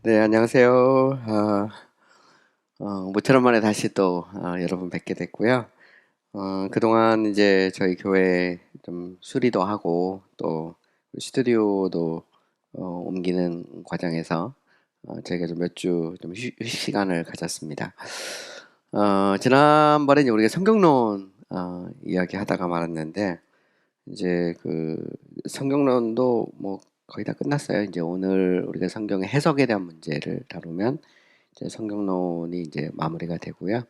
네, 안녕하세요. 모처럼 만에 다시 또 여러분 뵙게 됐고요. 그동안 이제 저희 교회 좀 수리도 하고 또 스튜디오도 옮기는 과정에서 저희가 좀 몇 주 좀 휴식 시간을 가졌습니다. 지난번에 이제 우리가 성경론 이야기하다가 말았는데 이제 그 성경론도 뭐 거의 다 끝났어요. 이제 오늘 우리가 성경의 해석에 대한 문제를 다루면 이제 성경론이 이제 마무리가 되고요.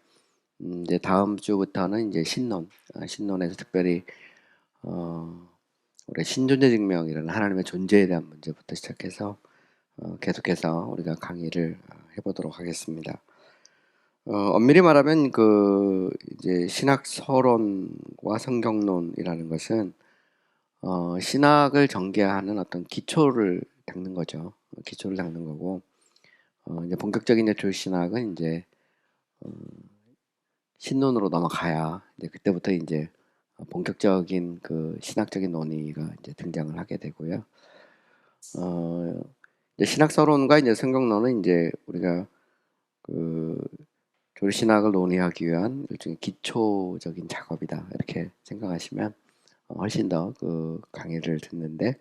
이제 다음 주부터는 이제 신론에서 특별히 어, 우리 신존재 증명이라는 하나님의 존재에 대한 문제부터 시작해서 계속해서 우리가 강의를 해보도록 하겠습니다. 엄밀히 말하면 그 이제 신학 서론과 성경론이라는 것은 신학을 전개하는 어떤 기초를 닦는 거죠. 기초를 닦는 거고, 이제 본격적인 이제 조신학은 이제 어, 신론으로 넘어가야 이제 그때부터 이제 본격적인 그 신학적인 논의가 이제 등장을 하게 되고요. 어, 이제 신학서론과 이제 성경론은 이제 우리가 그 조신학을 논의하기 위한 일종의 기초적인 작업이다 이렇게 생각하시면 훨씬 더 그 강의를 듣는데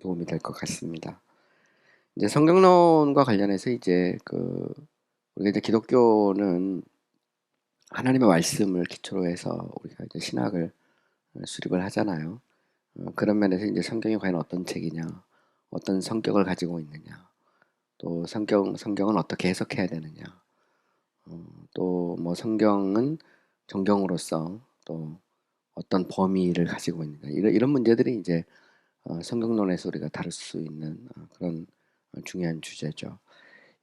도움이 될 것 같습니다. 이제 성경론과 관련해서 이제 그 우리가 이제 기독교는 하나님의 말씀을 기초로 해서 우리가 이제 신학을 수립을 하잖아요. 그런 면에서 이제 성경이 과연 어떤 책이냐, 어떤 성격을 가지고 있느냐, 또 성경은 어떻게 해석해야 되느냐, 또 뭐 성경은 정경으로서 또 어떤 범위를 가지고 있느냐, 이런 문제들이 이제 성경론에서 우리가 다룰 수 있는 그런 중요한 주제죠.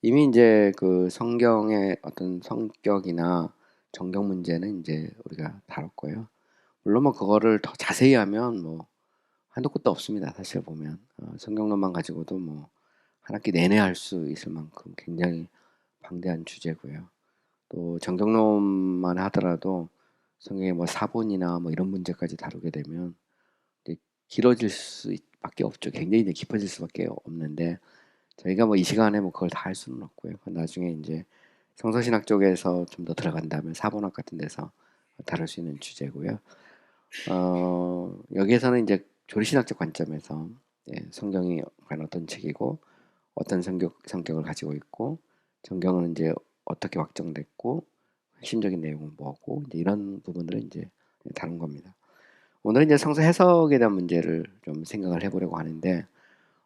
이미 이제 그 성경의 어떤 성격이나 정경 문제는 이제 우리가 다뤘고요. 물론 뭐 그거를 더 자세히 하면 뭐 한도 끝도 없습니다. 사실 보면 성경론만 가지고도 뭐 한 학기 내내 할 수 있을 만큼 굉장히 방대한 주제고요. 또 정경론만 하더라도 성경의 뭐 사본이나 뭐 이런 문제까지 다루게 되면 이제 길어질 수밖에 없죠. 굉장히 이제 깊어질 수밖에 없는데 저희가 뭐 이 시간에 뭐 그걸 다 할 수는 없고요. 나중에 이제 성서신학 쪽에서 좀 더 들어간다면 사본학 같은 데서 다룰 수 있는 주제고요. 여기에서는 이제 조리신학적 관점에서 성경이 과연 어떤 책이고 어떤 성격을 가지고 있고 성경은 이제 어떻게 확정됐고 핵심적인 내용은 뭐고 이제 이런 부분들을 이제 다룬 겁니다. 오늘은 이제 성서 해석에 대한 문제를 좀 생각을 해보려고 하는데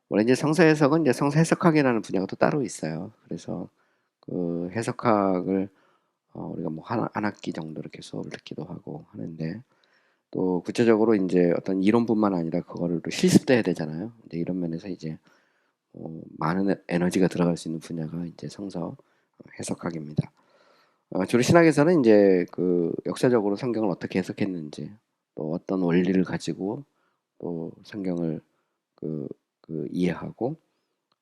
원래 이제 성서 해석은 이제 성서 해석학이라는 분야가 또 따로 있어요. 그래서 그 해석학을 우리가 뭐 한 학기 정도 이렇게 수업을 듣기도 하고 하는데 또 구체적으로 이제 어떤 이론뿐만 아니라 그거를 또 실습도 해야 되잖아요. 이제 이런 면에서 이제 많은 에너지가 들어갈 수 있는 분야가 이제 성서 해석학입니다. 주로 신학에서는 이제 그 역사적으로 성경을 어떻게 해석했는지 또 어떤 원리를 가지고 또 성경을 그, 그 이해하고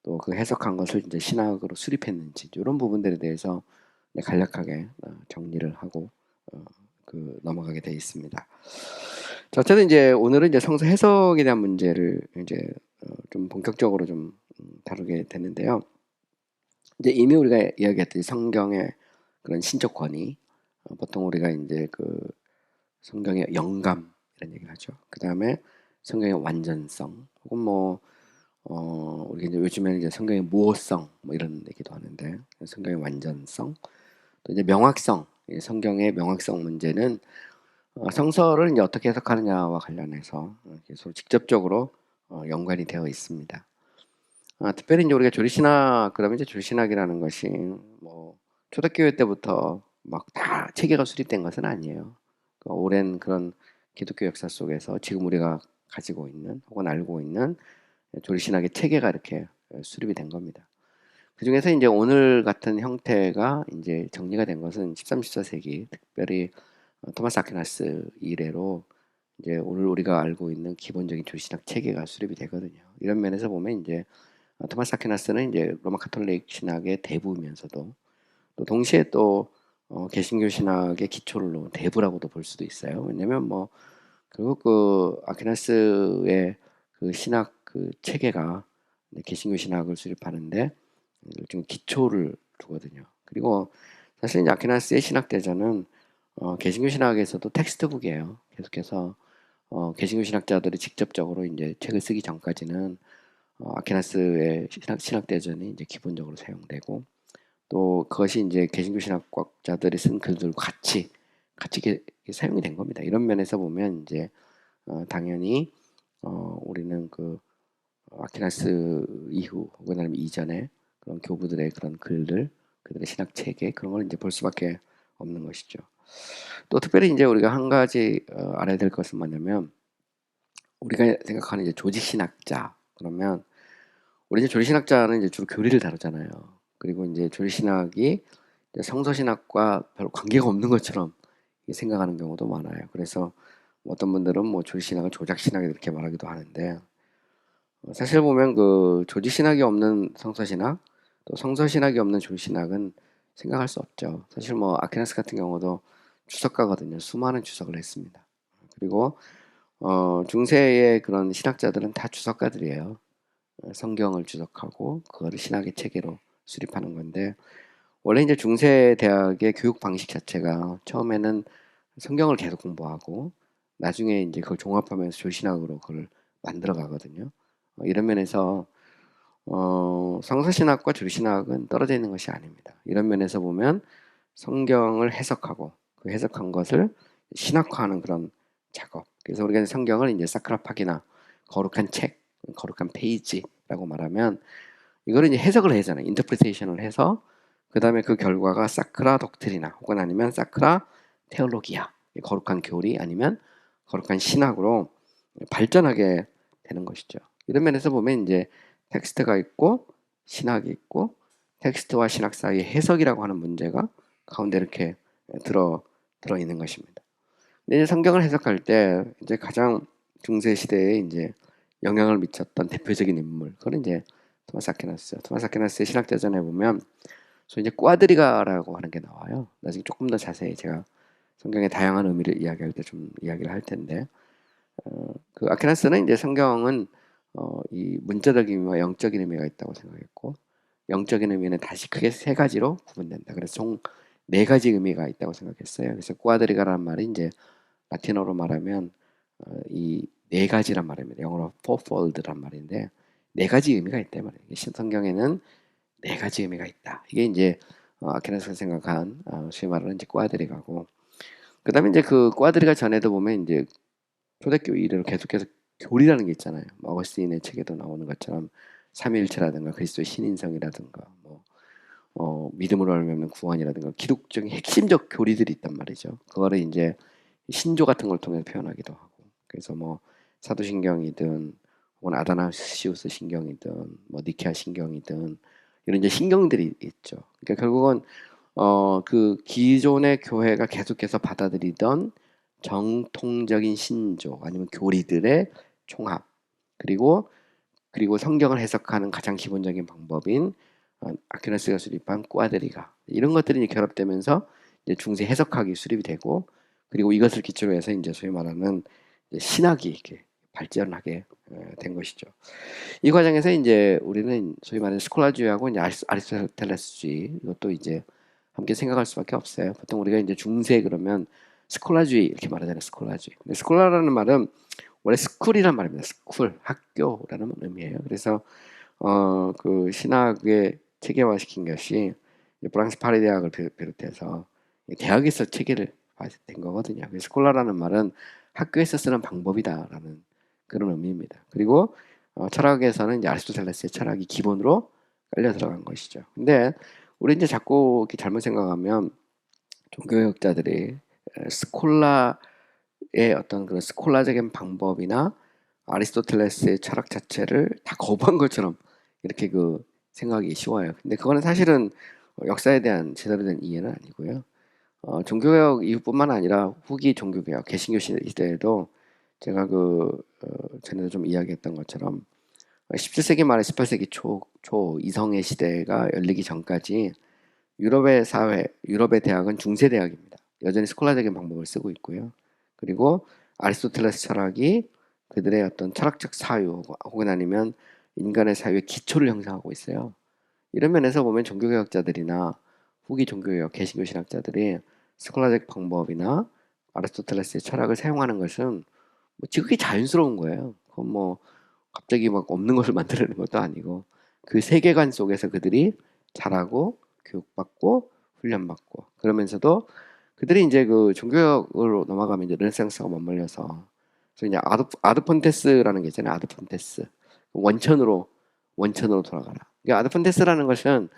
또 그 해석한 것을 이제 신학으로 수립했는지 이런 부분들에 대해서 간략하게 정리를 하고 그 넘어가게 되어 있습니다. 자, 어쨌든 이제 오늘은 이제 성서 해석에 대한 문제를 이제 좀 본격적으로 좀 다루게 되는데요. 이제 이미 우리가 이야기했듯이 성경의 그런 신적 권위, 보통 우리가 이제 그 성경의 영감 이런 얘기를 하죠. 그 다음에 성경의 완전성, 혹은 뭐 우리가 이제 요즘에는 이제 성경의 무호성 뭐 이런 얘기도 하는데 성경의 완전성, 또 이제 명확성, 이 성경의 명확성 문제는 성서를 이제 어떻게 해석하느냐와 관련해서 서로 직접적으로 연관이 되어 있습니다. 특별히 이제 우리가 조리신학 그러면 이제 조리신학이라는 것이 뭐 초대교회 때부터 막 다 체계가 수립된 것은 아니에요. 오랜 그런 기독교 역사 속에서 지금 우리가 가지고 있는 혹은 알고 있는 조리신학의 체계가 이렇게 수립이 된 겁니다. 그 중에서 이제 오늘 같은 형태가 이제 정리가 된 것은 13, 14세기 특별히 토마스 아퀴나스 이래로 이제 오늘 우리가 알고 있는 기본적인 조신학 체계가 수립이 되거든요. 이런 면에서 보면 이제 토마스 아퀴나스는 이제 로마 카톨릭 신학의 대부면서도 또 동시에 또 개신교 신학의 기초를 놓은 대부라고도 볼 수도 있어요. 왜냐면 뭐 결국 그 아퀴나스의 그 신학 그 체계가 개신교 신학을 수립하는데 좀 기초를 두거든요. 그리고 사실 이제 아퀴나스의 신학 대전은 개신교 신학에서도 텍스트북이에요. 계속해서 개신교 신학자들이 직접적으로 이제 책을 쓰기 전까지는 아퀴나스의 신학 대전이 이제 기본적으로 사용되고, 또 그것이 이제 개신교 신학자들이 쓴 글들과 같이 사용이 된 겁니다. 이런 면에서 보면 이제 당연히 우리는 그 아퀴나스 이후 혹은 아니면 이전에 그런 교부들의 그런 글들, 그들의 신학 체계 그런 걸 이제 볼 수밖에 없는 것이죠. 또 특별히 이제 우리가 한 가지 알아야 될 것은 뭐냐면, 우리가 생각하는 이제 조직 신학자 그러면, 우리 이제 조직 신학자는 이제 주로 교리를 다루잖아요. 그리고 이제 조직 신학이 성서 신학과 별로 관계가 없는 것처럼 생각하는 경우도 많아요. 그래서 어떤 분들은 뭐 조직 신학을 조작 신학 이렇게 말하기도 하는데, 사실 보면 그 조직 신학이 없는 성서 신학, 또 성서 신학이 없는 조직 신학은 생각할 수 없죠. 사실 뭐 아퀴나스 같은 경우도 주석가거든요. 수많은 주석을 했습니다. 그리고 중세의 그런 신학자들은 다 주석가들이에요. 성경을 주석하고 그거를 신학의 체계로 수립하는 건데, 원래 이제 중세 대학의 교육 방식 자체가 처음에는 성경을 계속 공부하고 나중에 이제 그걸 종합하면서 조신학으로 그걸 만들어 가거든요. 이런 면에서 성서신학과 조신학은 떨어져 있는 것이 아닙니다. 이런 면에서 보면 성경을 해석하고 그 해석한 것을 신학화하는 그런 작업. 그래서 우리가 성경을 이제 사크라파기나 거룩한 책, 거룩한 페이지라고 말하면, 이거를 이제 해석을 하잖아요. 인터프리테이션을 해서 그 다음에 그 결과가 사크라 독트리나 혹은 아니면 사크라 테올로기아, 거룩한 교리 아니면 거룩한 신학으로 발전하게 되는 것이죠. 이런 면에서 보면 이제 텍스트가 있고 신학이 있고, 텍스트와 신학 사이의 해석이라고 하는 문제가 가운데 이렇게 들어 있는 것입니다. 근데 이제 성경을 해석할 때 이제 가장 중세 시대에 이제 영향을 미쳤던 대표적인 인물, 그건 이제 토마스 아퀴나스죠. 토마스 아퀴나스의 신학대전에 보면 소위 이제 꽈드리가라고 하는 게 나와요. 나중에 조금 더 자세히 제가 성경의 다양한 의미를 이야기할 때 좀 이야기를 할 텐데, 그 아퀴나스는 이제 성경은 이 문자적인 의미와 영적인 의미가 있다고 생각했고, 영적인 의미는 다시 크게 세 가지로 구분된다. 그래서 총 네 가지 의미가 있다고 생각했어요. 그래서 꽈드리가라는 말이 이제 라틴어로 말하면 이 네 가지란 말입니다. 영어로 fourfold란 말인데, 네 가지 의미가 있다 말이에요. 성경에는 네 가지 의미가 있다. 이게 이제 아퀴나스가 생각한 소위 말하는 이제 꽈드리가고, 그다음에 이제 그 꽈드리가 전에도 보면 이제 초대교회를 계속해서 교리라는 게 있잖아요. 뭐 어거스틴의 책에도 나오는 것처럼 삼위일체라든가 그리스도의 신인성이라든가 뭐 믿음으로 알면 구원이라든가 기독적인 핵심적 교리들이 있단 말이죠. 그거를 이제 신조 같은 걸 통해서 표현하기도 하고, 그래서 뭐 사도신경이든 혹은 아다나시우스 신경이든 뭐 니케아 신경이든 이런 이제 신경들이 있죠. 그러니까 결국은 그 기존의 교회가 계속해서 받아들이던 정통적인 신조 아니면 교리들의 총합, 그리고 성경을 해석하는 가장 기본적인 방법인 아퀴나스가 수립한 꽈드리가, 이런 것들이 결합되면서 이제 중세 해석학이 수립이 되고, 그리고 이것을 기초로 해서 이제 소위 말하는 이제 신학이 이렇게 발전하게 된 것이죠. 이 과정에서 이제 우리는 소위 말하는 스콜라주의하고 이제 아리스토텔레스주의, 이것도 이제 함께 생각할 수밖에 없어요. 보통 우리가 이제 중세 그러면 스콜라주의 이렇게 말하잖아요. 스콜라주의. 근데 스콜라라는 말은 원래 스쿨이란 말입니다. 스쿨, 학교라는 의미예요. 그래서 그 신학의 체계화시킨 것이 프랑스 파리 대학을 비롯해서 대학에서 체계를 된 거거든요. 그래서 스콜라라는 말은 학교에서 쓰는 방법이다라는 그런 의미입니다. 그리고 철학에서는 이제 아리스토텔레스의 철학이 기본으로 깔려 들어간 것이죠. 근데 우리 이제 자꾸 이렇게 잘못 생각하면 종교개혁자들이 스콜라의 어떤 그런 스콜라적인 방법이나 아리스토텔레스의 철학 자체를 다 거부한 것처럼 이렇게 그 생각이 쉬워요. 근데 그거는 사실은 역사에 대한 제대로 된 이해는 아니고요. 종교개혁 이후뿐만 아니라 후기 종교개혁, 개신교 시대에도 제가 전에도 좀 이야기했던 것처럼 17세기 말에 18세기 초 이성의 시대가 열리기 전까지 유럽의 사회, 유럽의 대학은 중세 대학입니다. 여전히 스콜라적인 방법을 쓰고 있고요. 그리고 아리스토텔레스 철학이 그들의 어떤 철학적 사유 혹은 아니면 인간의 사유의 기초를 형성하고 있어요. 이런 면에서 보면 종교개혁자들이나 후기 종교개혁 개신교 신학자들이 스콜라적 방법이나 아리스토텔레스의 철학을 사용하는 것은 뭐 지극히 자연스러운 거예요. 그건 뭐 갑자기 막 없는 것을 만들어내는 것도 아니고 그 세계관 속에서 그들이 자라고 교육받고 훈련받고 그러면서도 그들이 이제 그 종교학으로 넘어가면 이제 르네상스가 맞물려서 그래서 이제 아드폰테스라는 게 있잖아요. 아드폰테스 원천으로 돌아가라. 그러니까 아드폰테스라는 것은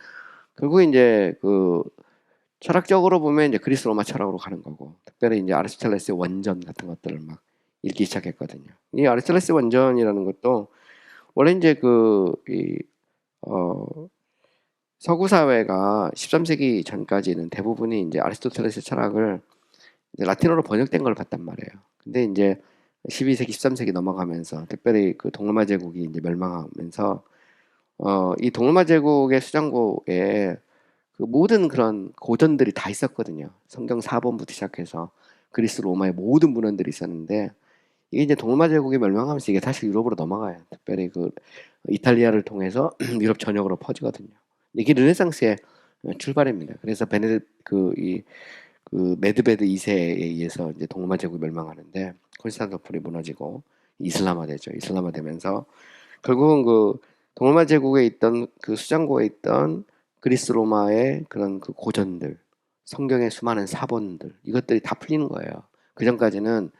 결국에 이제 그 철학적으로 보면 이제 그리스 로마 철학으로 가는 거고 특별히 이제 아리스토텔레스의 원전 같은 것들을 막 읽기 시작했거든요. 이 아리스토텔레스 원전이라는 것도 원래 이제 서구 사회가 13세기 전까지는 대부분이 이제 아리스토텔레스 철학을 이제 라틴어로 번역된 걸 봤단 말이에요. 근데 이제 12세기, 13세기 넘어가면서 특별히 그 동로마 제국이 이제 멸망하면서 이 동로마 제국의 수장고에 그 모든 그런 고전들이 다 있었거든요. 성경 4번부터 시작해서 그리스 로마의 모든 문헌들이 있었는데 이게 이제 동로마 제국이 멸망하면서 이게 다시 유럽으로 넘어가요. 특별히 그 이탈리아를 통해서 유럽 전역으로 퍼지거든요. 이게 르네상스의 출발입니다. 그래서 그 메드베드 2세에 의해서 이제 동로마 제국이 멸망하는데 콘스탄티노플이 무너지고 이슬람화되죠. 이슬람화되면서 결국은 그 동로마 제국에 있던 그 수장고에 있던 그리스 로마의 그런 그 고전들, 성경의 수많은 사본들 이것들이 다 풀리는 거예요. 그 전까지는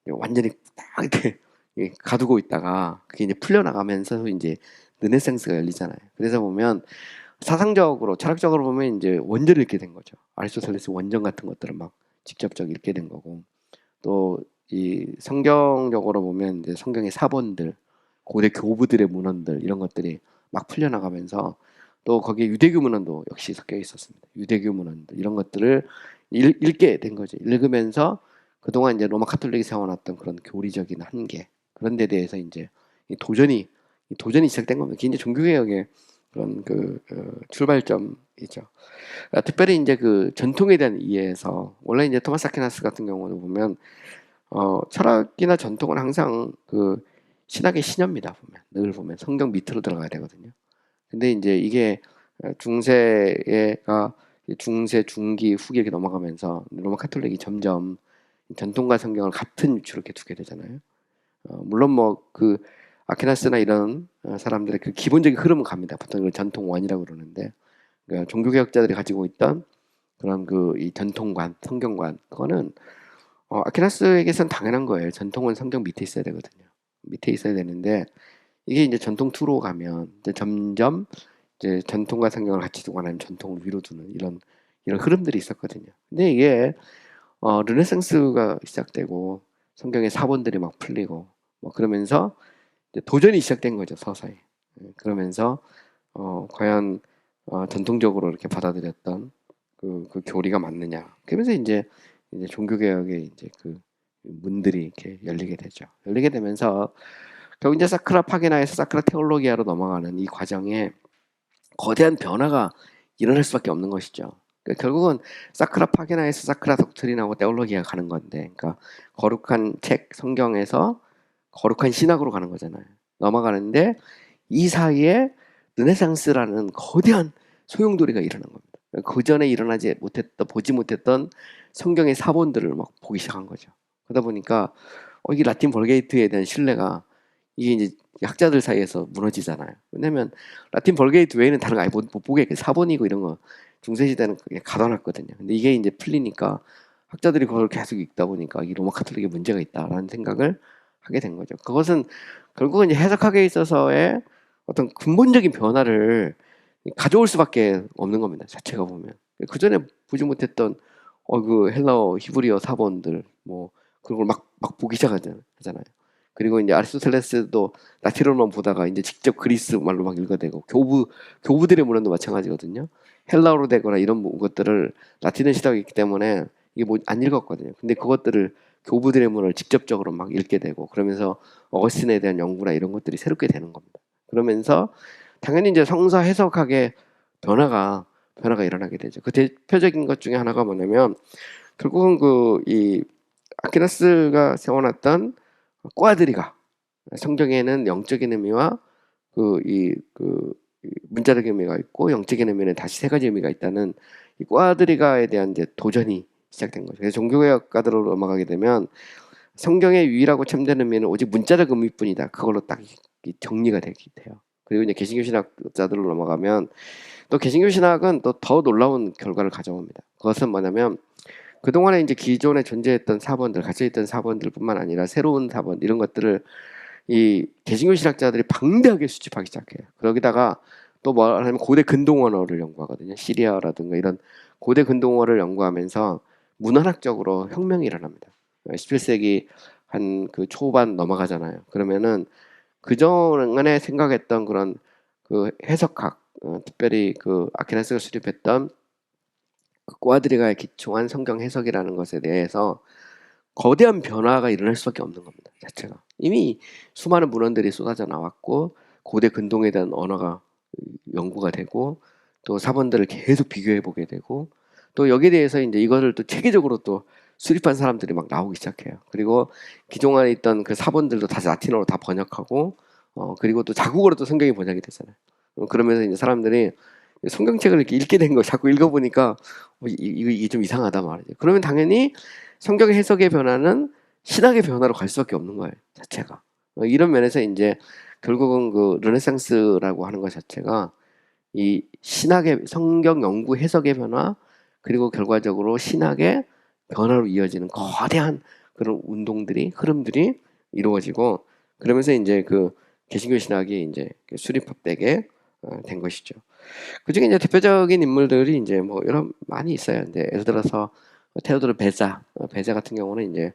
완전히 딱 이렇게 가두고 있다가 그게 이제 풀려나가면서 이제 르네상스가 열리잖아요. 그래서 보면 사상적으로 철학적으로 보면 이제 원전을 읽게 된 거죠. 아리스토텔레스 원전 같은 것들을 막 직접적 읽게 된 거고 또 이 성경적으로 보면 이제 성경의 사본들 고대 교부들의 문헌들 이런 것들이 막 풀려나가면서 또 거기에 유대교 문헌도 역시 섞여 있었습니다. 유대교 문헌들 이런 것들을 읽게 된 거죠. 읽으면서 그동안 이제 로마 카톨릭이 세워놨던 그런 교리적인 한계 그런 데 대해서 이제 도전이 시작된 겁니다. 이게 이제 종교개혁의 그런 출발점이죠. 특별히 이제 그 전통에 대한 이해에서 원래 이제 토마스 아퀴나스 같은 경우는 보면 철학이나 전통은 항상 그 신학의 신여입니다. 늘 보면 성경 밑으로 들어가야 되거든요. 근데 이제 이게 중세, 중기, 후기 이렇게 넘어가면서 로마 카톨릭이 점점 전통과 성경을 같은 위치로 이렇게 두게 되잖아요. 물론 뭐 그 아퀴나스나 이런 사람들의 그 기본적인 흐름은 갑니다. 보통 전통 원이라고 그러는데 그러니까 종교개혁자들이 가지고 있던 그런 이 전통관, 성경관 그거는 아퀴나스에게선 당연한 거예요. 전통은 성경 밑에 있어야 되거든요. 밑에 있어야 되는데 이게 이제 전통 2로 가면 이제 점점 이제 전통과 성경을 같이 두거나 아니면 전통을 위로 두는 이런 흐름들이 있었거든요. 근데 이게 르네상스가 시작되고 성경의 사본들이 막 풀리고 뭐 그러면서 이제 도전이 시작된 거죠 서서히. 그러면서 과연 전통적으로 이렇게 받아들였던 그 교리가 맞느냐. 그러면서 이제 종교개혁의 이제 그 문들이 이렇게 열리게 되죠. 열리게 되면서 결국 이제 사크라 파게나에서 사크라 테올로기아로 넘어가는 이 과정에 거대한 변화가 일어날 수밖에 없는 것이죠. 그러니까 결국은 사크라 파게나에서 사크라 독트린하고 테올로기아가 가는 건데, 그러니까 거룩한 책 성경에서 거룩한 신학으로 가는 거잖아요. 넘어가는데 이 사이에 르네상스라는 거대한 소용돌이가 일어난 겁니다. 그 전에 보지 못했던 성경의 사본들을 막 보기 시작한 거죠. 그러다 보니까 이게 라틴 벌게이트에 대한 신뢰가 이게 이제 학자들 사이에서 무너지잖아요. 왜냐면 라틴 벌게이트 외에는 다른 거 아예 못 보게 사본이고 이런 거 중세 시대는 그게 가둬놨거든요. 근데 이게 이제 풀리니까 학자들이 그걸 계속 읽다 보니까 이 로마 카톨릭에 문제가 있다라는 생각을 하게 된 거죠. 그것은 결국은 이제 해석학에 있어서의 어떤 근본적인 변화를 가져올 수밖에 없는 겁니다. 자체가 보면 그 전에 보지 못했던 그 헬라어 히브리어 사본들 뭐 그런 걸 막 보기 시작하잖아요. 그리고 이제 아리스토텔레스도 라틴어만 보다가 이제 직접 그리스 말로 막 읽어대고 교부들의 문헌도 마찬가지거든요. 헬라어로 되거나 이런 것들을 라틴어 시작이기 때문에 이게 뭐 안 읽었거든요. 근데 그것들을 교부들의 문헌을 직접적으로 막 읽게 되고 그러면서 어거스틴에 대한 연구나 이런 것들이 새롭게 되는 겁니다. 그러면서 당연히 이제 성서 해석학의 변화가 일어나게 되죠. 그 대표적인 것 중에 하나가 뭐냐면 결국은 이 아퀴나스가 세워놨던 꽈드리가 성경에는 영적인 의미와 문자적 의미가 있고 영적인 의미는 다시 세 가지 의미가 있다는 이 꽈드리가에 대한 이제 도전이 시작된 거죠. 그래서 종교개혁가들로 넘어가게 되면 성경의 유일하고 참된 의미는 오직 문자적 의미뿐이다. 그걸로 딱 정리가 되게 돼요. 그리고 이제 개신교 신학자들로 넘어가면 또 개신교 신학은 또 더 놀라운 결과를 가져옵니다. 그것은 뭐냐면 그동안에 이제 기존에 존재했던 사본들, 갇혀있던 사본들뿐만 아니라 새로운 사본 이런 것들을 이 개신교 신학자들이 방대하게 수집하기 시작해요. 그러기다가 또 뭐 하냐면 고대 근동원어를 연구하거든요. 시리아라든가 이런 고대 근동어를 연구하면서 문헌학적으로 혁명이 일어납니다. 17세기 한 그 초반 넘어가잖아요. 그러면은 그전에 생각했던 그런 그 해석학, 특별히 그 아퀴나스가 수립했던 그 꽈드리가에 기초한 성경 해석이라는 것에 대해서 거대한 변화가 일어날 수밖에 없는 겁니다. 자체가 이미 수많은 문헌들이 쏟아져 나왔고 고대 근동에 대한 언어가 연구가 되고 또 사본들을 계속 비교해 보게 되고 또 여기에 대해서 이제 이거를 또 체계적으로 또 수립한 사람들이 막 나오기 시작해요. 그리고 기존에 있던 그 사본들도 다시 라틴어로 다 번역하고 그리고 또 자국어로 또 성경이 번역이 됐잖아요. 그러면서 이제 사람들이 성경책을 이렇게 읽게 된 거 자꾸 읽어보니까 이게 좀 이상하다 말이죠. 그러면 당연히 성경 해석의 변화는 신학의 변화로 갈 수밖에 없는 거예요. 자체가. 이런 면에서 이제 결국은 그 르네상스라고 하는 것 자체가 이 신학의 성경 연구 해석의 변화 그리고 결과적으로 신학의 변화로 이어지는 거대한 그런 운동들이 흐름들이 이루어지고 그러면서 이제 그 개신교 신학이 이제 수립되게 된 것이죠. 그중에 이제 대표적인 인물들이 이제 뭐 여러 많이 있어요. 근데 예를 들어서 테오도르 베자 같은 경우는 이제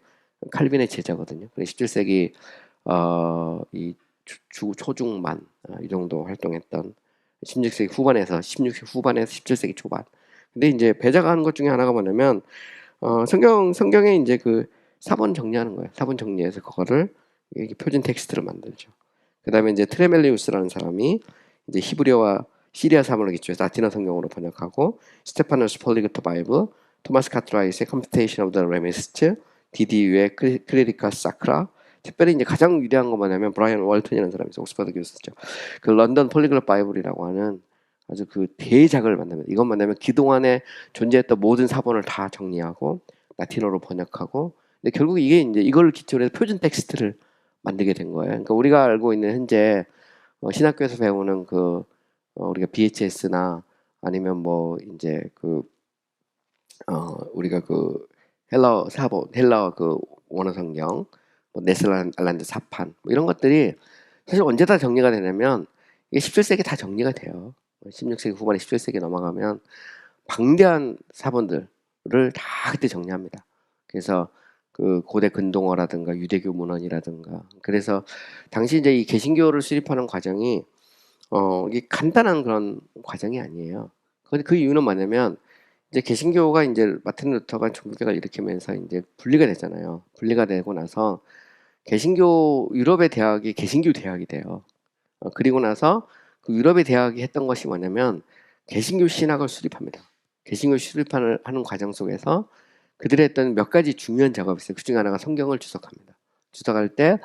칼빈의 제자거든요. 17세기 이 초중반 이 정도 활동했던 16세기 후반에서 16세기 후반에서 17세기 초반. 근데 이제 베자가 하는 것 중에 하나가 뭐냐면 성경에 이제 그 사본 정리하는 거예요. 사본 정리해서 그거를 표준 텍스트를 만들죠. 그다음에 이제 트레멜리우스라는 사람이 이제 히브리어와 시리아 사본을 기초해서 라틴어 성경으로 번역하고 스테파노스 폴리그토 바이블, 토마스 카트라이스의 컴퓨테이션 오브 더 레미스트, 디디유의 클리리카 사크라, 특별히 이제 가장 위대한 거 뭐냐면 브라이언 월튼이라는 사람이 있어요. 옥스퍼드 교수죠. 그 런던 폴리글롯 바이블이라고 하는 아주 그 대작을 만듭니다. 이건 뭐냐면 그동안에 존재했던 모든 사본을 다 정리하고 라틴어로 번역하고 근데 결국 이게 이제 이걸 기초로 해서 표준 텍스트를 만들게 된 거예요. 그러니까 우리가 알고 있는 현재 신학교에서 배우는 그 우리가 BHS나 아니면 뭐 이제 그 우리가 그 헬라어 사본, 헬라어 그 원어 성경, 뭐 네덜란드 사판 뭐 이런 것들이 사실 언제 다 정리가 되냐면 이게 17세기 다 정리가 돼요. 16세기 후반에 17세기 넘어가면 방대한 사본들을 다 그때 정리합니다. 그래서 그 고대 근동어라든가 유대교 문헌이라든가 그래서 당시 이제 이 개신교를 수립하는 과정이 이게 간단한 그런 과정이 아니에요. 근데 그 이유는 뭐냐면 이제 개신교가 이제 마틴 루터가 종교개혁을 일으키면서 이제 분리가 됐잖아요. 분리가 되고 나서 개신교 유럽의 대학이 개신교 대학이 돼요. 그리고 나서 그 유럽의 대학이 했던 것이 뭐냐면 개신교 신학을 수립합니다. 개신교 수립하는 하는 과정 속에서 그들이 했던 몇 가지 중요한 작업이 있어요. 그 중에 하나가 성경을 주석합니다. 주석할 때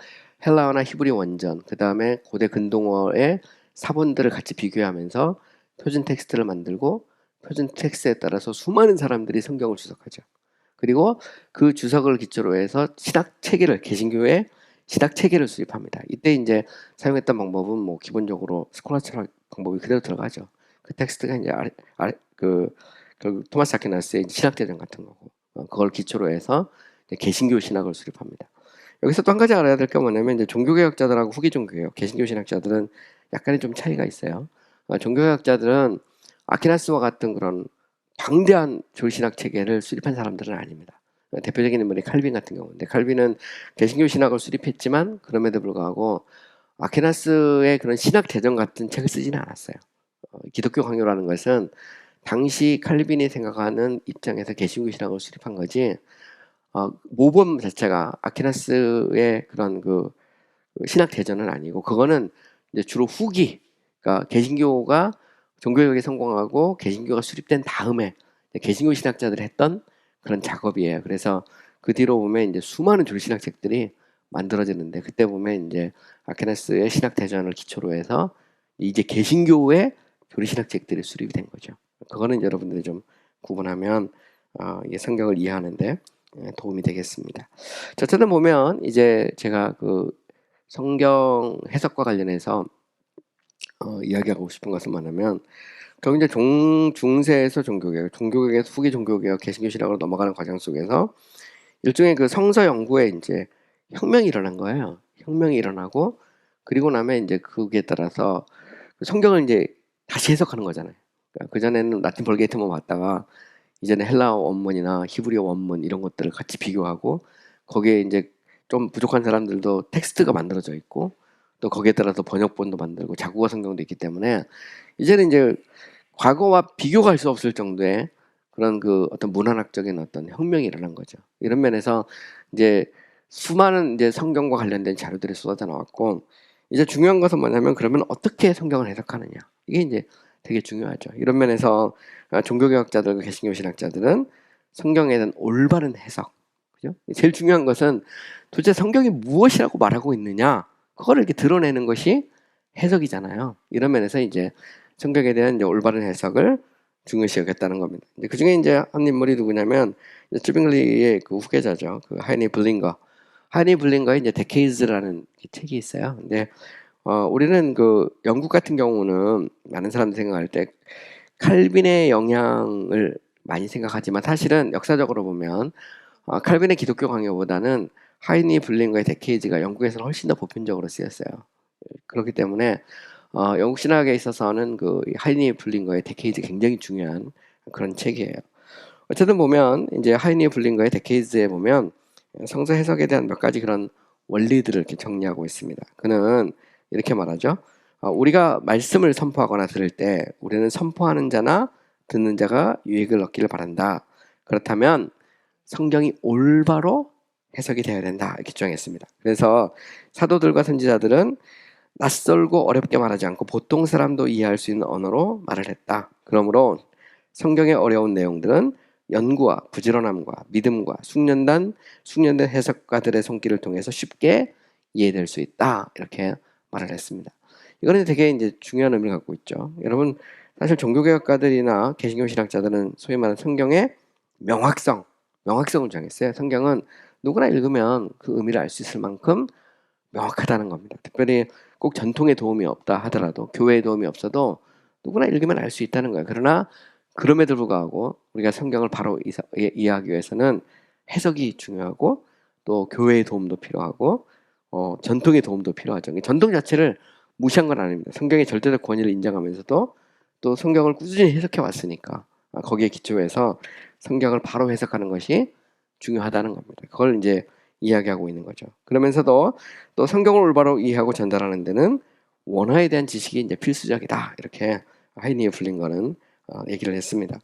헬라어나 히브리 원전, 그 다음에 고대 근동어의 사본들을 같이 비교하면서 표준 텍스트를 만들고 표준 텍스트에 따라서 수많은 사람들이 성경을 주석하죠. 그리고 그 주석을 기초로 해서 신학 체계를 개신교의 신학 체계를 수립합니다. 이때 이제 사용했던 방법은 뭐 기본적으로 스콜라스틱 방법이 그대로 들어가죠. 그 텍스트가 이제 그 토마스 아퀴나스의 신학대전 같은 거고 그걸 기초로 해서 개신교 신학을 수립합니다. 여기서 또 한 가지 알아야 될 게 뭐냐면 이제 종교개혁자들하고 후기 종교개혁, 개신교 신학자들은 약간의 좀 차이가 있어요. 종교개혁자들은 아퀴나스와 같은 그런 방대한 조신학 체계를 수립한 사람들은 아닙니다. 대표적인 인물이 칼빈 같은 경우인데 칼빈은 개신교 신학을 수립했지만 그럼에도 불구하고 아퀴나스의 그런 신학 대전 같은 책을 쓰지는 않았어요. 기독교 강요라는 것은 당시 칼빈이 생각하는 입장에서 개신교 신학을 수립한 거지 모범 자체가 아퀴나스의 그런 그 신학 대전은 아니고 그거는 이제 주로 후기 그러니까 개신교가 종교개혁에 성공하고 개신교가 수립된 다음에 개신교 신학자들이 했던 그런 작업이에요. 그래서 그 뒤로 보면 이제 수많은 졸신학 책들이 만들어지는데 그때 보면 이제 아퀴나스의 신학 대전을 기초로 해서 이제 개신교의 교리신학 책들이 수립이 된 거죠. 그거는 여러분들이 좀 구분하면 이 성경을 이해하는데 도움이 되겠습니다. 자, 어쨌든 보면 이제 제가 그 성경 해석과 관련해서 이야기하고 싶은 것은 뭐냐면 결국 이제 중세에서 종교개혁에서 후기 종교개혁, 개신교 신학으로 넘어가는 과정 속에서 일종의 그 성서 연구에 이제 혁명이 일어난 거예요. 혁명이 일어나고 그리고 나면 이제 그에 따라서 성경을 이제 다시 해석하는 거잖아요. 그러니까 그전에는 라틴 벌게이트만 왔다가 이제는 헬라어 원문이나 히브리어 원문 이런 것들을 같이 비교하고 거기에 이제 좀 부족한 사람들도 텍스트가 만들어져 있고 또 거기에 따라서 번역본도 만들고 자국어 성경도 있기 때문에 이제는 이제 과거와 비교할 수 없을 정도의 그런 그 어떤 문화학적인 어떤 혁명이 일어난 거죠. 이런 면에서 이제 수많은 이제 성경과 관련된 자료들이 쏟아져 나왔고 이제 중요한 것은 뭐냐면 그러면 어떻게 성경을 해석하느냐 이게 이제 되게 중요하죠. 이런 면에서 종교개혁자들과 개신교 신학자들은 성경에 대한 올바른 해석, 그죠? 제일 중요한 것은 도대체 성경이 무엇이라고 말하고 있느냐 그거를 이렇게 드러내는 것이 해석이잖아요. 이런 면에서 이제 성경에 대한 이제 올바른 해석을 중요시 여겼다는 겁니다. 그 중에 이제 한 인물이 누구냐면 쭈빙리의 그 후계자죠. 그 하이니 블링거. 하이니 블링거의 이제 데케이즈라는 책이 있어요. 근데 우리는 그 영국 같은 경우는 많은 사람들이 생각할 때 칼빈의 영향을 많이 생각하지만 사실은 역사적으로 보면 칼빈의 기독교 강요보다는 하이니 블링거의 데케이즈가 영국에서는 훨씬 더 보편적으로 쓰였어요. 그렇기 때문에 영국 신학에 있어서는 그 하이니 블링거의 데케이즈 굉장히 중요한 그런 책이에요. 어쨌든 보면 이제 하이니 블링거의 데케이즈에 보면 성서 해석에 대한 몇 가지 그런 원리들을 이렇게 정리하고 있습니다. 그는 이렇게 말하죠. 우리가 말씀을 선포하거나 들을 때 우리는 선포하는 자나 듣는 자가 유익을 얻기를 바란다. 그렇다면 성경이 올바로 해석이 되어야 된다. 이렇게 주장했습니다. 그래서 사도들과 선지자들은 낯설고 어렵게 말하지 않고 보통 사람도 이해할 수 있는 언어로 말을 했다. 그러므로 성경의 어려운 내용들은 연구와 부지런함과 믿음과 숙련된 해석가들의 손길을 통해서 쉽게 이해될 수 있다. 이렇게 말을 했습니다. 이거는 되게 이제 중요한 의미를 갖고 있죠. 여러분 사실 종교개혁가들이나 개신교 신학자들은 소위 말하는 성경의 명확성을 주장했어요. 성경은 누구나 읽으면 그 의미를 알 수 있을 만큼 명확하다는 겁니다. 특별히 꼭 전통에 도움이 없다 하더라도 교회에 도움이 없어도 누구나 읽으면 알 수 있다는 거예요. 그러나 그럼에도 불구하고 우리가 성경을 바로 이해하기 위해서는 해석이 중요하고 또 교회의 도움도 필요하고 전통의 도움도 필요하죠. 전통 자체를 무시한 건 아닙니다. 성경의 절대적 권위를 인정하면서도 또 성경을 꾸준히 해석해 왔으니까 거기에 기초해서 성경을 바로 해석하는 것이 중요하다는 겁니다. 그걸 이제 이야기하고 있는 거죠. 그러면서도 또 성경을 올바로 이해하고 전달하는 데는 원어에 대한 지식이 이제 필수적이다. 이렇게 하이니에 블링거는 얘기를 했습니다.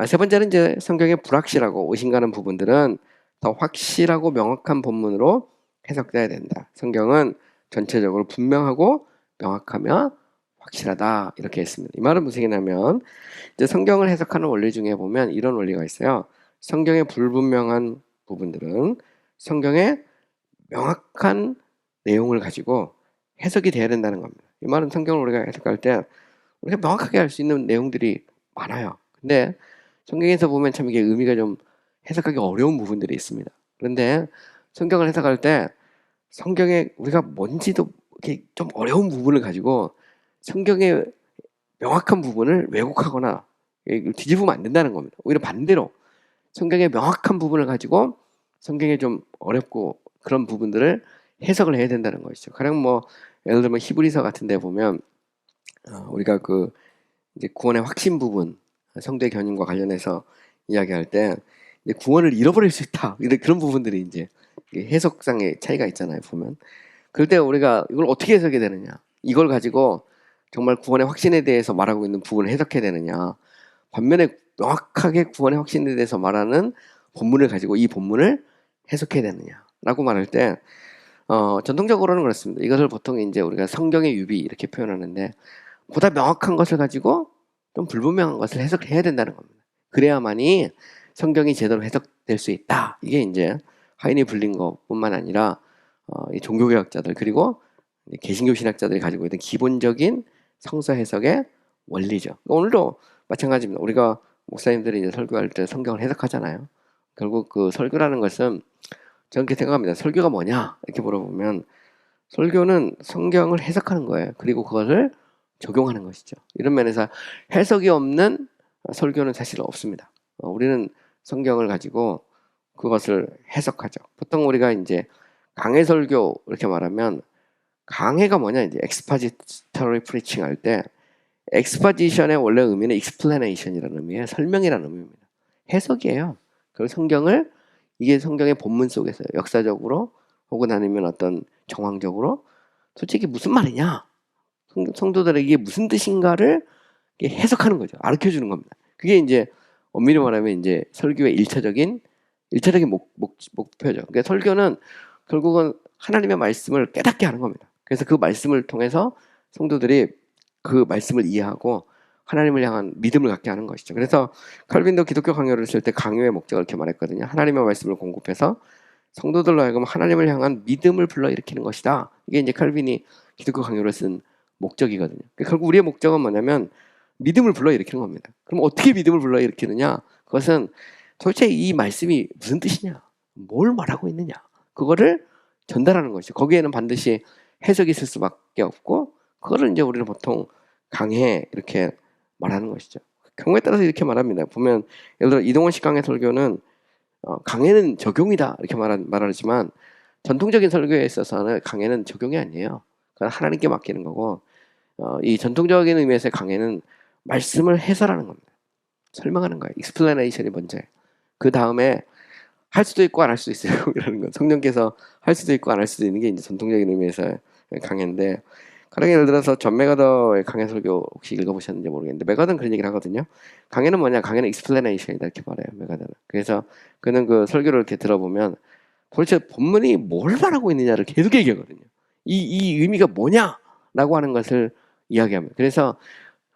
세 번째는 이제 성경의 불확실하고 의심가는 부분들은 더 확실하고 명확한 본문으로 해석돼야 된다. 성경은 전체적으로 분명하고 명확하며 확실하다 이렇게 했습니다. 이 말은 무슨 얘기냐면 이제 성경을 해석하는 원리 중에 보면 이런 원리가 있어요. 성경의 불분명한 부분들은 성경의 명확한 내용을 가지고 해석이 돼야 된다는 겁니다. 이 말은 성경을 우리가 해석할 때 우리가 명확하게 알 수 있는 내용들이 많아요. 근데 성경에서 보면 참 이게 의미가 좀 해석하기 어려운 부분들이 있습니다. 그런데 성경을 해석할 때 성경에 우리가 뭔지도 이렇게 좀 어려운 부분을 가지고 성경의 명확한 부분을 왜곡하거나 뒤집으면 안 된다는 겁니다. 오히려 반대로 성경의 명확한 부분을 가지고 성경에 좀 어렵고 그런 부분들을 해석을 해야 된다는 것이죠. 가령 뭐 예를 들면 히브리서 같은 데 보면 우리가 그 이제 구원의 확신 부분 성도의 견인과 관련해서 이야기할 때 이제 구원을 잃어버릴 수 있다. 그런 부분들이 이제 해석상의 차이가 있잖아요. 보면 그럴 때 우리가 이걸 어떻게 해석해야 되느냐? 이걸 가지고 정말 구원의 확신에 대해서 말하고 있는 부분을 해석해야 되느냐? 반면에 명확하게 구원의 확신에 대해서 말하는 본문을 가지고 이 본문을 해석해야 되느냐라고 말할 때 전통적으로는 그렇습니다. 이것을 보통 이제 우리가 성경의 유비 이렇게 표현하는데 보다 명확한 것을 가지고 좀 불분명한 것을 해석해야 된다는 겁니다. 그래야만이 성경이 제대로 해석될 수 있다. 이게 이제 하이니 블링거뿐만 아니라 이 종교개혁자들 그리고 개신교 신학자들이 가지고 있는 기본적인 성서 해석의 원리죠. 오늘도 마찬가지입니다. 우리가 목사님들이 이제 설교할 때 성경을 해석하잖아요. 결국 그 설교라는 것은 저는 그렇게 생각합니다. 설교가 뭐냐 이렇게 물어보면 설교는 성경을 해석하는 거예요. 그리고 그것을 적용하는 것이죠. 이런 면에서 해석이 없는 설교는 사실 없습니다. 우리는 성경을 가지고 그것을 해석하죠. 보통 우리가 이제 강해 설교 이렇게 말하면 강해가 뭐냐 이제 expository preaching 할 때 exposition의 원래 의미는 explanation이라는 의미예요. 설명이라는 의미입니다. 해석이에요. 그 성경을 이게 성경의 본문 속에서 역사적으로 혹은 아니면 어떤 정황적으로 솔직히 무슨 말이냐 성도들에게 이게 무슨 뜻인가를 해석하는 거죠. 가르쳐 주는 겁니다. 그게 이제 엄밀히 말하면 이제 설교의 일차적인 목표죠. 그러니까 설교는 결국은 하나님의 말씀을 깨닫게 하는 겁니다. 그래서 그 말씀을 통해서 성도들이 그 말씀을 이해하고 하나님을 향한 믿음을 갖게 하는 것이죠. 그래서 칼빈도 기독교 강요를 쓸 때 강요의 목적을 이렇게 말했거든요. 하나님의 말씀을 공급해서 성도들로 하여금 하나님을 향한 믿음을 불러일으키는 것이다. 이게 이제 칼빈이 기독교 강요를 쓴 목적이거든요. 결국 우리의 목적은 뭐냐면 믿음을 불러일으키는 겁니다. 그럼 어떻게 믿음을 불러일으키느냐? 그것은 도대체 이 말씀이 무슨 뜻이냐? 뭘 말하고 있느냐? 그거를 전달하는 것이죠. 거기에는 반드시 해석이 있을 수밖에 없고 그거를 이제 우리는 보통 강해 이렇게 말하는 것이죠. 경우에 따라서 이렇게 말합니다. 보면 예를 들어 이동원 식강의 설교는 강해는 적용이다 이렇게 말하지만 전통적인 설교에 있어서는 강해는 적용이 아니에요. 그건 하나님께 맡기는 거고 이 전통적인 의미에서의 강해는 말씀을 해설하는 겁니다. 설명하는 거예요. explanation이 먼저예요. 그 다음에 할 수도 있고 안 할 수도 있어요. 이라는 건 성령께서 할 수도 있고 안 할 수도 있는 게 이제 전통적인 의미에서의 강해인데 가령 예를 들어서 존 메가더의 강해 설교 혹시 읽어보셨는지 모르겠는데 메가더는 그런 얘기를 하거든요. 강해는 뭐냐? 강해는 explanation이다 이렇게 말해요. 메가더는. 그래서 그는 그 설교를 이렇게 들어보면 도대체 본문이 뭘 말하고 있느냐를 계속 얘기하거든요. 이 의미가 뭐냐라고 하는 것을 이야기합니다. 그래서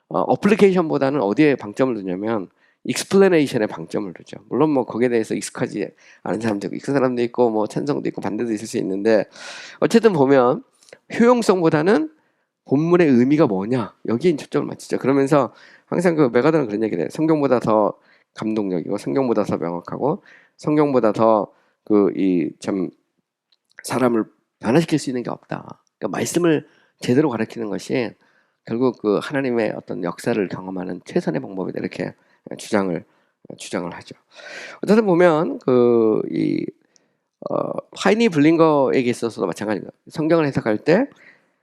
어플리케이션보다는 어디에 방점을 두냐면 explanation에 방점을 두죠. 물론 뭐 거기에 대해서 익숙하지 않은 사람도 있고 익숙한 사람도 있고 뭐 찬성도 있고 반대도 있을 수 있는데 어쨌든 보면 효용성보다는 본문의 의미가 뭐냐 여기에 초점을 맞추죠. 그러면서 항상 그 메가더는 그런 얘기를 해요. 성경보다 더 감동적이고 성경보다 더 명확하고 성경보다 더 그 이 참 사람을 변화시킬 수 있는 게 없다. 그러니까 말씀을 제대로 가르치는 것이 결국 그 하나님의 어떤 역사를 경험하는 최선의 방법이다 이렇게 주장을 하죠. 어쨌든 보면 그이 하이니 블링거에게 있어서도 마찬가지입니다. 성경을 해석할 때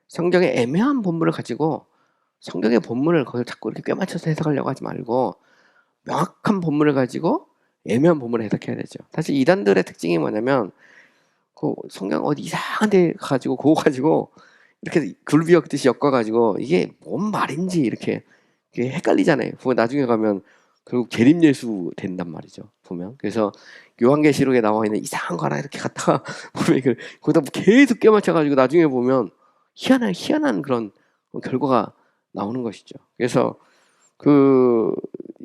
성경의 애매한 본문을 가지고 성경의 본문을 거기서 자꾸 이렇게 꿰맞춰서 해석하려고 하지 말고 명확한 본문을 가지고 애매한 본문을 해석해야 되죠. 사실 이단들의 특징이 뭐냐면 그 성경 어디 이상한 데 가지고 그거 가지고 이렇게 굴비역듯이 엮어가지고 이게 뭔 말인지 이렇게 헷갈리잖아요. 보면 나중에 가면 결국 재림예수 된단 말이죠. 보면 그래서 요한계시록에 나와 있는 이상한 거 하나 이렇게 갖다가 보면 이걸 거기다 계속 껴맞춰가지고 나중에 보면 희한한 그런 결과가 나오는 것이죠. 그래서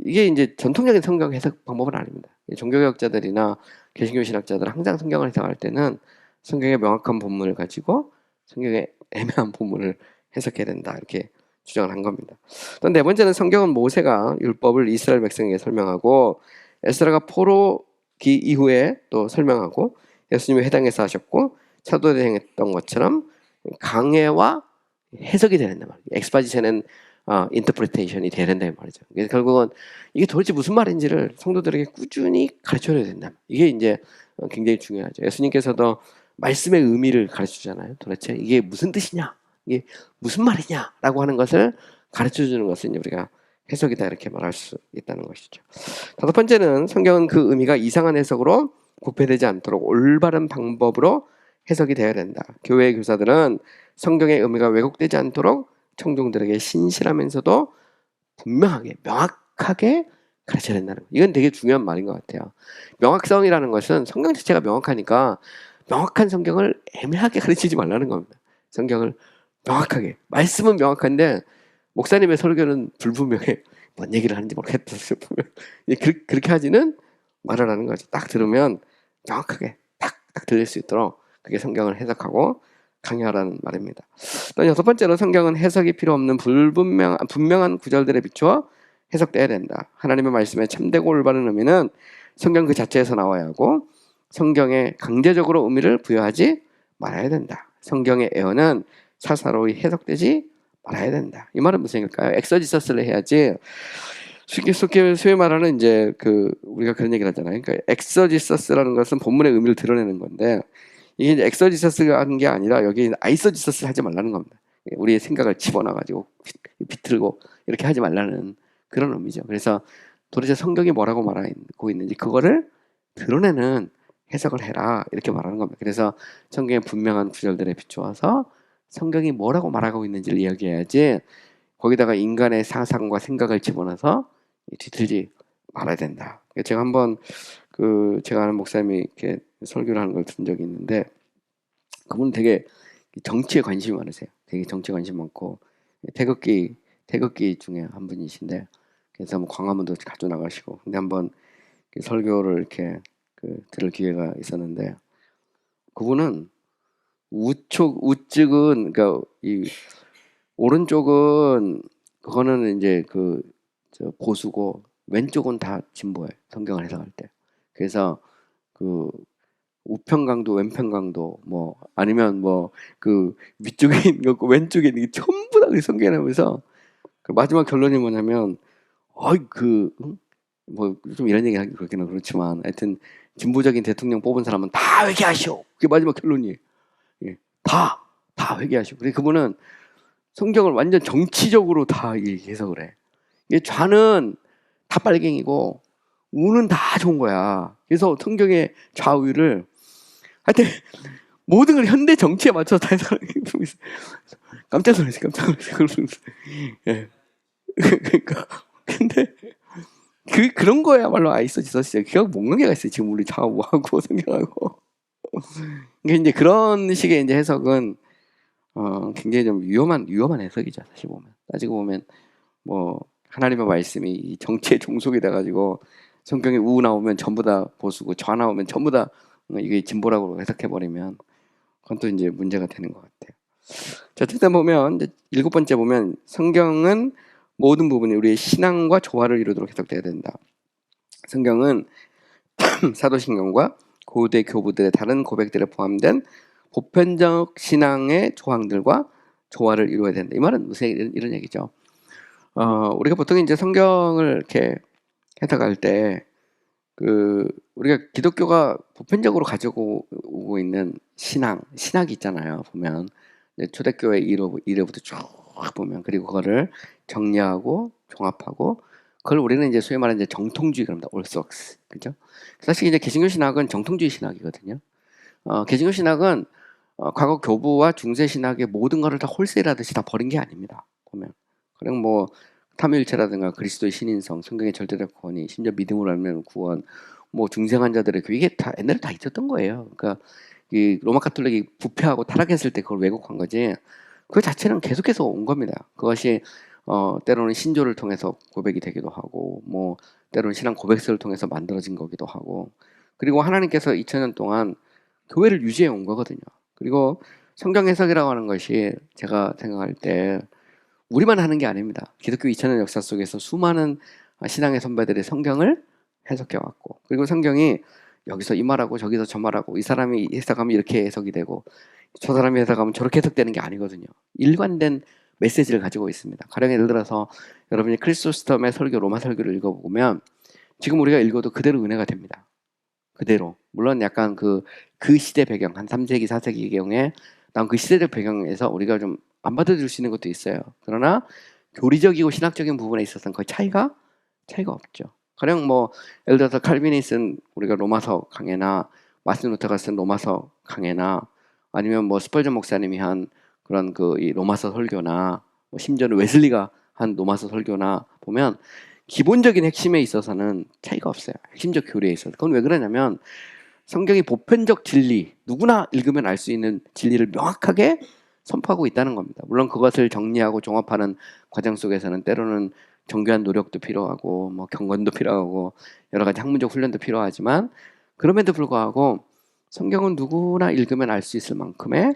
이게 이제 전통적인 성경 해석 방법은 아닙니다. 종교개혁자들이나 개신교 신학자들은 항상 성경을 해석할 때는 성경의 명확한 본문을 가지고 성경의 애매한 본문을 해석해야 된다 이렇게 주장을 한 겁니다. 또 네 번째는 성경은 모세가 율법을 이스라엘 백성에게 설명하고 에스라가 포로기 이후에 또 설명하고 예수님이 회당에서 하셨고 사도들이 행했던 것처럼 강해와 해석이 되는 말이에요. 엑스파지션은 인터프리테이션이 돼야 된다 이 말이죠. 그래서 결국은 이게 도대체 무슨 말인지를 성도들에게 꾸준히 가르쳐줘야 된다. 이게 이제 굉장히 중요하죠. 예수님께서도 말씀의 의미를 가르쳐주잖아요. 도대체 이게 무슨 뜻이냐, 이게 무슨 말이냐라고 하는 것을 가르쳐주는 것은 우리가 해석이다 이렇게 말할 수 있다는 것이죠. 다섯 번째는 성경은 그 의미가 이상한 해석으로 부패되지 않도록 올바른 방법으로 해석이 되어야 된다. 교회 교사들은 성경의 의미가 왜곡되지 않도록 청중들에게 신실하면서도 분명하게 명확하게 가르쳐야 된다는 거. 이건 되게 중요한 말인 것 같아요. 명확성이라는 것은 성경 자체가 명확하니까 명확한 성경을 애매하게 가르치지 말라는 겁니다. 성경을 명확하게. 말씀은 명확한데 목사님의 설교는 불분명해. 뭔 얘기를 하는지 모르겠다. 그렇게 하지는 말하라는 거죠. 딱 들으면 명확하게 딱 들릴 수 있도록 그게 성경을 해석하고 강요하라는 말입니다. 또 여섯 번째로 성경은 해석이 필요 없는 분명한 구절들에 비추어 해석돼야 된다. 하나님의 말씀의 참되고 올바른 의미는 성경 그 자체에서 나와야 하고 성경에 강제적으로 의미를 부여하지 말아야 된다. 성경의 애언은 사사로이 해석되지 말아야 된다. 이 말은 무슨 얘기일까요? 엑서지서스를 해야지. 소위 말하는 이제 우리가 그런 얘기를 하잖아요. 그러니까 엑서지서스라는 것은 본문의 의미를 드러내는 건데 이게 이제 엑서지서스가 하는 게 아니라 여기 아이서지서스 하지 말라는 겁니다. 우리의 생각을 집어넣어가지고 비틀고 이렇게 하지 말라는 그런 의미죠. 그래서 도대체 성경이 뭐라고 말하고 있는지 그거를 드러내는 해석을 해라 이렇게 말하는 겁니다. 그래서 성경의 분명한 구절들에 비추어서 성경이 뭐라고 말하고 있는지를 이야기해야지 거기다가 인간의 상상과 생각을 집어넣어서 뒤틀지 말아야 된다. 제가 한번 제가 아는 목사님이 이렇게 설교를 하는 걸 들은 적이 있는데 그분은 되게 정치에 관심이 많으세요. 되게 정치에 관심 많고 태극기 중에 한 분이신데 그래서 뭐 광화문도 자주 나가시고 근데 한번 설교를 이렇게 들을 기회가 있었는데 그분은 우측은 그러니까 이 오른쪽은 그거는 이제 저 보수고 왼쪽은 다 진보예요. 성경을 해석할 때. 그래서 우편강도 왼편강도 뭐 아니면 뭐 위쪽에 있는 거고 왼쪽에 있는 게 전부 다 성경에 나오면서 마지막 결론이 뭐냐면 뭐 좀 이런 얘기 하기 그렇기는 그렇지만 하여튼 진보적인 대통령 뽑은 사람은 다 회개하시오. 그게 마지막 결론이에요. 예. 다 회개하시오. 그래서 그분은 성경을 완전 정치적으로 다 해석을 해. 이게 좌는 다 빨갱이고 우는 다 좋은 거야. 그래서 성경의 좌우를 하여튼 모든 걸 현대 정치에 맞춰서 다 해석을 깜짝 놀랐어요. 예. 그러니까 근데 그런 거야말로 아이서지서스예요. 기가 먹는 게가 있어요. 지금 우리 좌우하고 성경하고. 그러니까 이제 그런 식의 이제 해석은 굉장히 좀 위험한 해석이죠. 사실 보면 따지고 보면 뭐 하나님의 말씀이 정치에 종속이 돼가지고 성경에 우 나오면 전부 다 보수고 좌 나오면 전부 다 이게 진보라고 해석해버리면 그건 또 이제 문제가 되는 것 같아요. 자, 어쨌든 보면 이제 일곱 번째 보면 성경은 모든 부분이 우리의 신앙과 조화를 이루도록 해석돼야 된다. 성경은 사도신경과 고대 교부들의 다른 고백들에 포함된 보편적 신앙의 조항들과 조화를 이루어야 된다. 이 말은 무슨 이런 얘기죠. 우리가 보통 이제 성경을 이렇게 해석할 때 우리가 기독교가 보편적으로 가지고 오고 있는 신학이 있잖아요. 보면 초대교회 이래부터 쭉 보면 그리고 그거를 정리하고 종합하고 그걸 우리는 이제 소위 말하는 이제 정통주의 그럽니다. 올소스 그죠? 사실 이제 개신교 신학은 정통주의 신학이거든요. 개신교 신학은 과거 교부와 중세 신학의 모든 것을 다 홀세일하듯이 다 버린 게 아닙니다. 보면 그냥 뭐 탐일체라든가 그리스도의 신인성, 성경의 절대적 권위, 심지어 믿음으로 알면 구원, 뭐 중생한 자들의 교회 이게 다 옛날에 다 있었던 거예요. 그러니까 이 로마 카톨릭이 부패하고 타락했을 때 그걸 왜곡한 거지. 그 자체는 계속해서 온 겁니다. 그것이 때로는 신조를 통해서 고백이 되기도 하고, 뭐 때로는 신앙 고백서를 통해서 만들어진 거기도 하고, 그리고 하나님께서 2000년 동안 교회를 유지해 온 거거든요. 그리고 성경 해석이라고 하는 것이 제가 생각할 때 우리만 하는 게 아닙니다. 기독교 2000년 역사 속에서 수많은 신앙의 선배들이 성경을 해석해 왔고, 그리고 성경이 여기서 이 말하고 저기서 저 말하고 이 사람이 해석하면 이렇게 해석이 되고 저 사람이 해석하면 저렇게 해석되는 게 아니거든요. 일관된 메시지를 가지고 있습니다. 가령 예를 들어서 여러분이 크리스토스톰의 설교 로마 설교를 읽어보면 지금 우리가 읽어도 그대로 은혜가 됩니다. 그대로. 물론 약간 그 시대 배경 한 3세기 4세기경에 난 그 시대적 배경에서 우리가 좀 안 받아들일 수 있는 것도 있어요. 그러나 교리적이고 신학적인 부분에 있어서는 거의 차이가 없죠. 가령 뭐 예를 들어서 칼빈이 쓴 우리가 로마서 강해나 마틴 루터가 쓴 로마서 강해나 아니면 뭐 스펄전 목사님이 한 그런 이 로마서 설교나 뭐 심지어는 웨슬리가 한 로마서 설교나 보면 기본적인 핵심에 있어서는 차이가 없어요. 핵심적 교리에 있어서. 그건 왜 그러냐면 성경이 보편적 진리, 누구나 읽으면 알 수 있는 진리를 명확하게 선포하고 있다는 겁니다. 물론 그것을 정리하고 종합하는 과정 속에서는 때로는 정교한 노력도 필요하고 뭐 경건도 필요하고 여러 가지 학문적 훈련도 필요하지만 그럼에도 불구하고 성경은 누구나 읽으면 알 수 있을 만큼의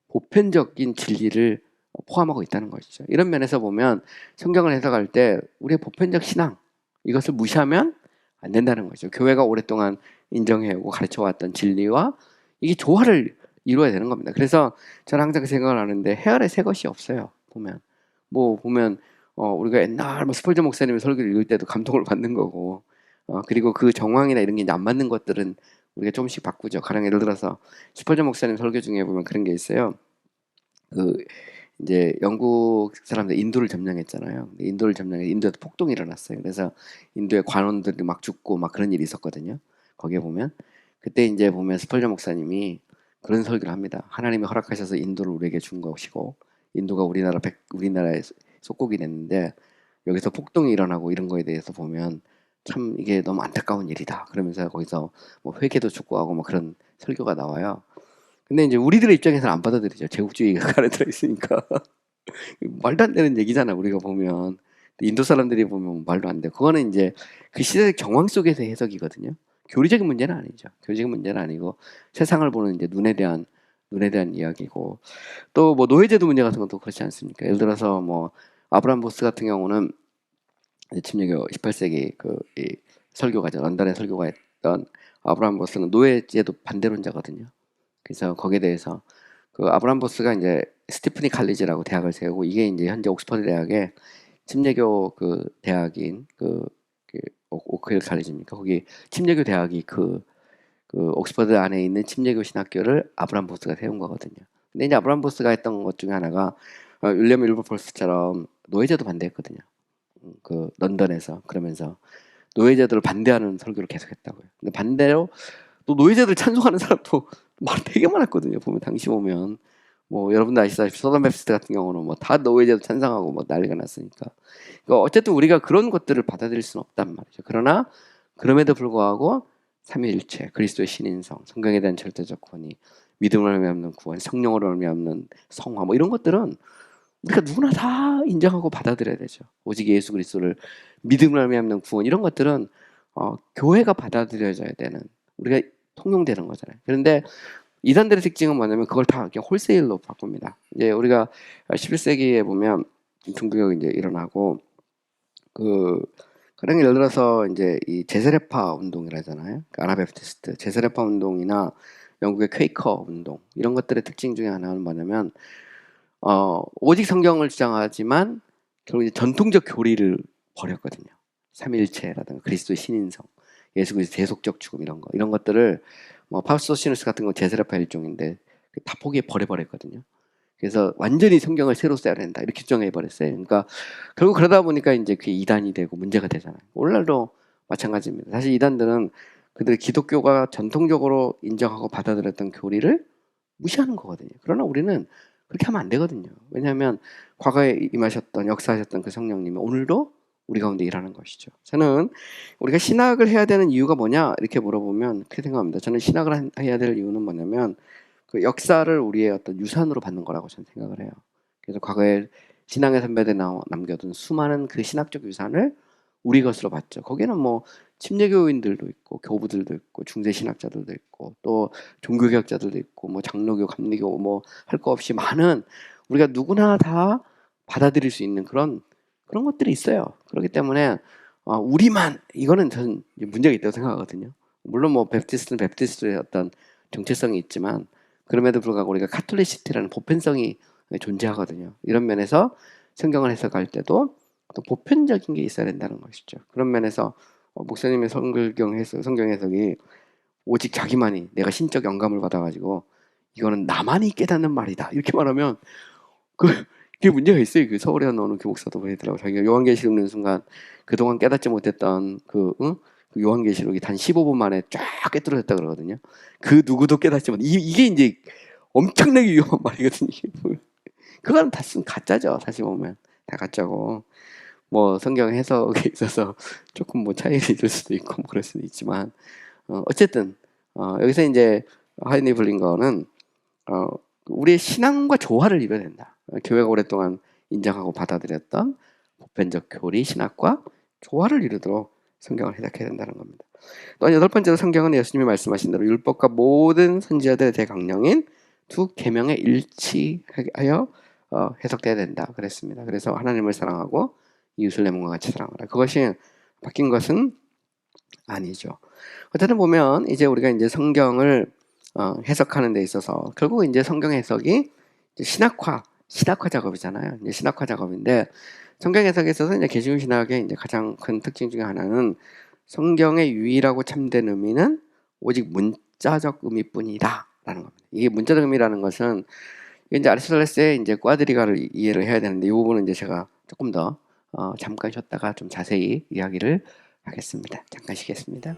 보편적인 진리를 포함하고 있다는 것이죠. 이런 면에서 보면 성경을 해석할 때 우리의 보편적 신앙 이것을 무시하면 안 된다는 거죠. 교회가 오랫동안 인정해오고 가르쳐왔던 진리와 이게 조화를 이루어야 되는 겁니다. 그래서 저는 항상 그 생각을 하는데 헤아려 새 것이 없어요. 보면 우리가 옛날 스펄전 목사님의 설교를 읽을 때도 감동을 받는 거고 그리고 그 정황이나 이런 게 이제 안 맞는 것들은 우리가 조금씩 바꾸죠. 가령 예를 들어서 스펄전 목사님 설교 중에 보면 그런 게 있어요. 그 이제 영국 사람들 인도를 점령했잖아요. 인도를 점령해 인도에도 폭동이 일어났어요. 그래서 인도의 관원들이 막 죽고 막 그런 일이 있었거든요. 거기에 보면 그때 이제 보면 스펄전 목사님이 그런 설교를 합니다. 하나님이 허락하셔서 인도를 우리에게 준 것이고 인도가 우리나라의 속국이 됐는데 여기서 폭동이 일어나고 이런 거에 대해서 보면 참 이게 너무 안타까운 일이다. 그러면서 거기서 뭐 회개도 촉구하고 뭐 그런 설교가 나와요. 근데 이제 우리들의 입장에서는 안 받아들이죠. 제국주의가 가려 들어 있으니까. 말도 안 되는 얘기잖아, 우리가 보면. 인도 사람들이 보면 말도 안 돼. 그거는 이제 그 시대의 정황 속에서 해석이거든요. 교리적인 문제는 아니죠. 교리적인 문제는 아니고 세상을 보는 이제 눈에 대한 이야기고 또 뭐 노예제도 문제 같은 것도 그렇지 않습니까? 예를 들어서 뭐 아브라함 보스 같은 경우는 침례교 18세기 이 설교가죠. 런던의 설교가 했던 아브라함 보스는 노예제도 반대론자거든요. 그래서 거기에 대해서 그 아브라함 보스가 이제 스티프니 칼리지라고 대학을 세우고 이게 이제 현재 옥스퍼드 대학의 침례교 대학인 오크힐 칼리지입니까? 거기 침례교 대학이 옥스퍼드 안에 있는 침례교 신학교를 아브라함 보스가 세운 거거든요. 근데 이제 아브라함 보스가 했던 것 중에 하나가 윌리엄 윌버포스처럼 노예제도 반대했거든요. 런던에서 그러면서 노예제도를 반대하는 설교를 계속했다고요. 근데 반대로 또 노예제도를 찬송하는 사람도 말 되게 많았거든요. 당시 보면 뭐 여러분도 아시다시피 서던 베프티스트 같은 경우는 뭐 다 노예제도 찬성하고 뭐 난리가 났으니까. 그러니까 어쨌든 우리가 그런 것들을 받아들일 수는 없단 말이죠. 그러나 그럼에도 불구하고 삼위일체, 그리스도의 신인성, 성경에 대한 절대적 권위, 믿음을 의미하는 구원, 성령으로 의미하는 성화 뭐 이런 것들은 우리가 누구나 다 인정하고 받아들여야 되죠. 오직 예수 그리스도를 믿음을 의미하는 구원 이런 것들은 교회가 받아들여져야 되는 우리가 통용되는 거잖아요. 그런데 이단들의 특징은 뭐냐면 그걸 다 그냥 홀세일로 바꿉니다. 이제 우리가 11세기에 보면 종교개혁이 이제 일어나고 그런 예를 들어서 이제 이 제세례파 운동이라잖아요. 아나베프티스트 제세례파 운동이나 영국의 퀘이커 운동 이런 것들의 특징 중에 하나는 뭐냐면 오직 성경을 주장하지만 결국 이제 전통적 교리를 버렸거든요. 삼위일체라든가 그리스도의 신인성, 예수 그리스도 대속적 죽음 이런 것들을 뭐 파우스토시누스 같은 건 제세례파 일종인데 다 포기해 버려버렸거든요. 그래서 완전히 성경을 새로 써야 된다 이렇게 주장해 버렸어요. 그러니까 결국 그러다 보니까 이제 그게 이단이 되고 문제가 되잖아요. 오늘날도 마찬가지입니다. 사실 이단들은 그들 기독교가 전통적으로 인정하고 받아들였던 교리를 무시하는 거거든요. 그러나 우리는 그렇게 하면 안 되거든요. 왜냐하면 과거에 임하셨던 역사하셨던 그 성령님이 오늘도 우리 가운데 일하는 것이죠. 저는 우리가 신학을 해야 되는 이유가 뭐냐 이렇게 물어보면 그렇게 생각합니다. 저는 신학을 해야 될 이유는 뭐냐면 그 역사를 우리의 어떤 유산으로 받는 거라고 저는 생각을 해요. 그래서 과거에 신앙의 선배들 남겨둔 수많은 그 신학적 유산을 우리 것으로 봤죠. 거기는 뭐 침례교인들도 있고 교부들도 있고 중세 신학자들도 있고 또 종교개혁자들도 있고 뭐 장로교, 감리교 뭐 할 거 없이 많은 우리가 누구나 다 받아들일 수 있는 그런 것들이 있어요. 그렇기 때문에 우리만 이거는 저는 문제가 있다고 생각하거든요. 물론 뭐 베프티스트는 베프티스트의 어떤 정체성이 있지만 그럼에도 불구하고 우리가 카톨리시티라는 보편성이 존재하거든요. 이런 면에서 성경을 해석할 때도 또 보편적인 게 있어야 된다는 것이죠. 그런 면에서 목사님의 성경 해석이 오직 자기만이 내가 신적 영감을 받아가지고 이거는 나만이 깨닫는 말이다 이렇게 말하면 그게 문제가 있어요. 그 서울에 한 어느 교목사도 그러더라고. 자기가 요한계시록 읽는 순간 그동안 깨닫지 못했던 그 요한계시록이 단 15분 만에 쫙 깨뜨려졌다 그러거든요. 그 누구도 깨닫지 못. 이게 이제 엄청나게 위험한 말이거든요. 그거는 다 쓴 가짜죠. 사실 보면 다 가짜고. 뭐 성경 해석에 있어서 조금 뭐 차이가 있을 수도 있고 뭐 그럴 수도 있지만 어쨌든 여기서 이제 하이니 블링거는 우리의 신앙과 조화를 이뤄야 된다. 교회가 오랫동안 인정하고 받아들였던 보편적 교리 신학과 조화를 이루도록 성경을 해석해야 된다는 겁니다. 또 여덟 번째로 성경은 예수님이 말씀하신 대로 율법과 모든 선지자들의 대강령인 두 계명에 일치하여 해석돼야 된다 그랬습니다. 그래서 하나님을 사랑하고 이웃을 내 몸과 같이 사랑하라. 그것이 바뀐 것은 아니죠. 어쨌든 보면 이제 우리가 이제 성경을 해석하는 데 있어서 결국 이제 성경 해석이 이제 신학화 작업이잖아요. 이제 신학화 작업인데 성경 해석에 있어서 이제 개신교 신학의 이제 가장 큰 특징 중에 하나는 성경의 유일하고 참된 의미는 오직 문자적 의미뿐이다라는 겁니다. 이게 문자적 의미라는 것은 이제 아리스토텔레스의 이제 꽈드리가를 이해를 해야 되는데 이 부분은 이제 제가 조금 더 잠깐 쉬었다가 좀 자세히 이야기를 하겠습니다. 잠깐 쉬겠습니다.